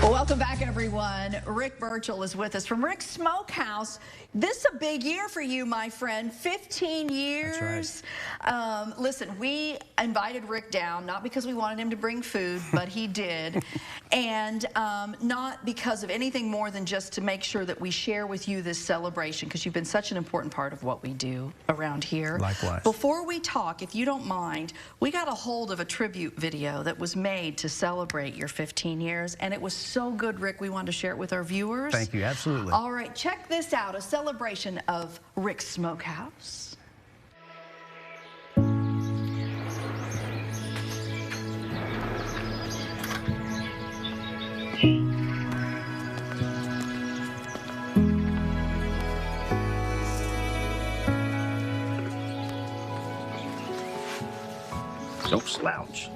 Well, welcome back, everyone. Rick Burchell is with us from Rick's Smokehouse. This is a big year for you, my friend. 15 years. That's right. Listen, we invited Rick down, not because we wanted him to bring food, but he did. And not because of anything more than just to make sure that we share with you this celebration, because you've been such an important part of what we do around here. Likewise. Before we talk, if you don't mind, we got a hold of a tribute video that was made to celebrate your 15 years, and it was so good, Rick, we wanted to share it with our viewers. Thank you, absolutely. All right, check this out, a celebration of Rick's Smokehouse. Don't slouch.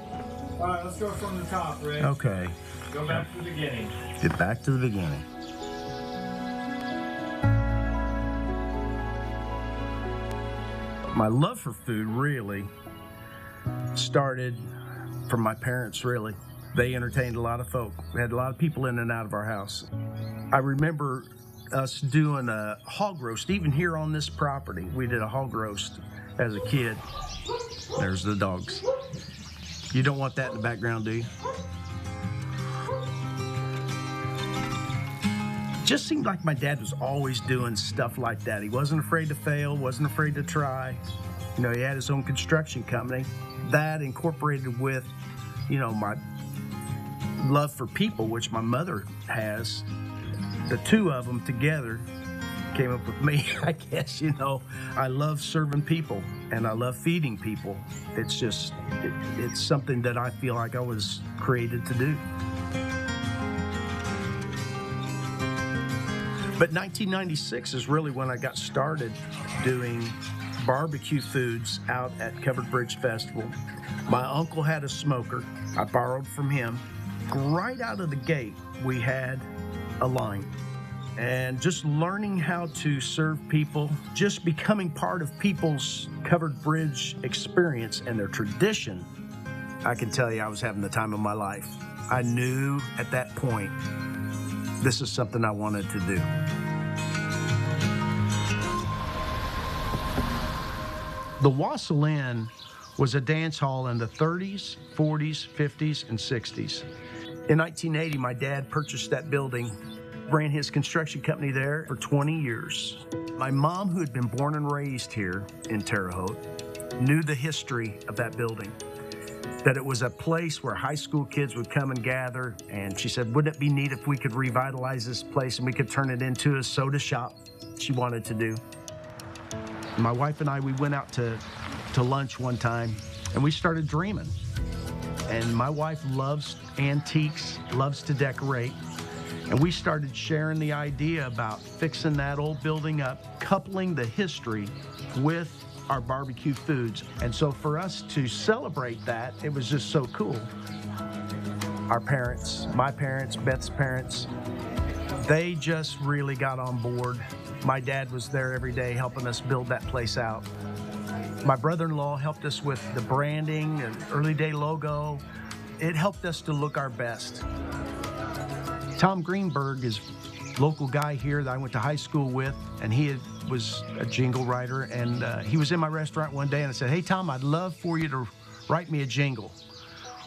All right, let's go from the top, Rick. Okay. Go back to the beginning. Get back to the beginning. My love for food really started from my parents, really. They entertained a lot of folk. We had a lot of people in and out of our house. I remember us doing a hog roast, even here on this property. We did a hog roast as a kid. There's the dogs. You don't want that in the background, do you? Just seemed like my dad was always doing stuff like that. He wasn't afraid to fail, wasn't afraid to try. You know, he had his own construction company. That incorporated with, you know, my love for people, which my mother has. The two of them together came up with me, I guess. You know, I love serving people and I love feeding people. It's just, it's something that I feel like I was created to do. But 1996 is really when I got started doing barbecue foods out at Covered Bridge Festival. My uncle had a smoker. I borrowed from him. Right out of the gate, we had a line. And just learning how to serve people, just becoming part of people's Covered Bridge experience and their tradition, I can tell you I was having the time of my life. I knew at that point, this is something I wanted to do. The Wassail Inn was a dance hall in the 30s, 40s, 50s, and 60s. In 1980, my dad purchased that building, ran his construction company there for 20 years. My mom, who had been born and raised here in Terre Haute, knew the history of that building, that it was a place where high school kids would come and gather, and she said, wouldn't it be neat if we could revitalize this place and we could turn it into a soda shop? She wanted to do. My wife and I, we went out to lunch one time, and we started dreaming. And my wife loves antiques, loves to decorate. And we started sharing the idea about fixing that old building up, coupling the history with our barbecue foods. And so for us to celebrate that, it was just so cool. Our parents, my parents, Beth's parents, they just really got on board. My dad was there every day helping us build that place out. My brother-in-law helped us with the branding and early day logo. It helped us to look our best. Tom Greenberg is a local guy here that I went to high school with, and he was a jingle writer, and he was in my restaurant one day, and I said, hey, Tom, I'd love for you to write me a jingle.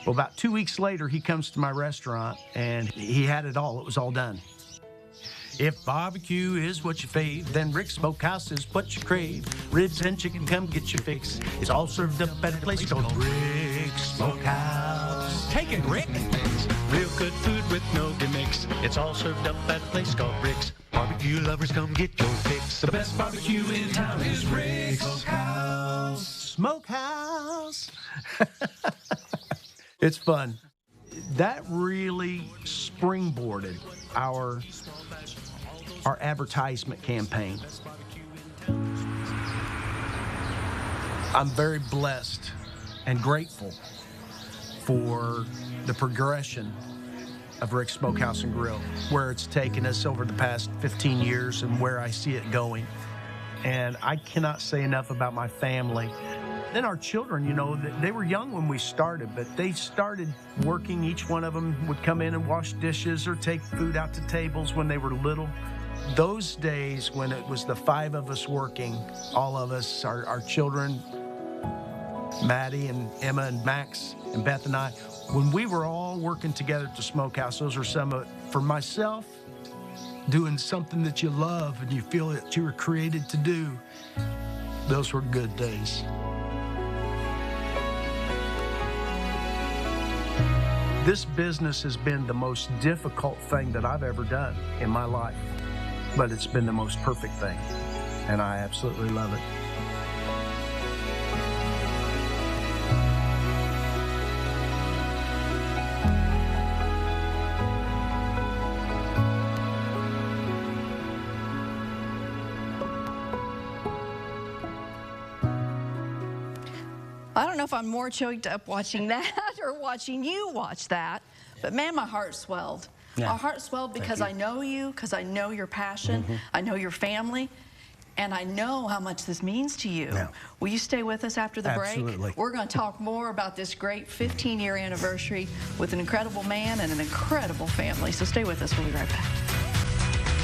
Well, about 2 weeks later, he comes to my restaurant, and he had it all. It was all done. If barbecue is what you fave, then Rick's Smokehouse is what you crave. Ribs and chicken, come get your fix. It's all served up at a place called Rick's Smokehouse. Take it, Rick. Real good food with no gimmicks. It's all served up at a place called Rick's. Barbecue lovers, come get your fix. The best barbecue in town is Rick's Smokehouse. Smokehouse. It's fun. That really springboarded our advertisement campaign. I'm very blessed and grateful for the progression of Rick's Smokehouse and Grill, where it's taken us over the past 15 years and where I see it going. And I cannot say enough about my family. then our children, you know, they were young when we started, but they started working. Each one of them would come in and wash dishes or take food out to tables when they were little. Those days when it was the 5 of us working, all of us, our children, Maddie and Emma and Max and Beth and I, when we were all working together at the Smokehouse, those were some of, for myself, doing something that you love and you feel that you were created to do, those were good days. This business has been the most difficult thing that I've ever done in my life, but it's been the most perfect thing, and I absolutely love it. I don't know if I'm more choked up watching that or watching you watch that, but man, my heart swelled. Yeah. My heart swelled because I know you, because I know your passion, I know your family, and I know how much this means to you. Yeah. Will you stay with us after the break? Absolutely. We're going to talk more about this great 15-year anniversary with an incredible man and an incredible family. So stay with us. We'll be right back.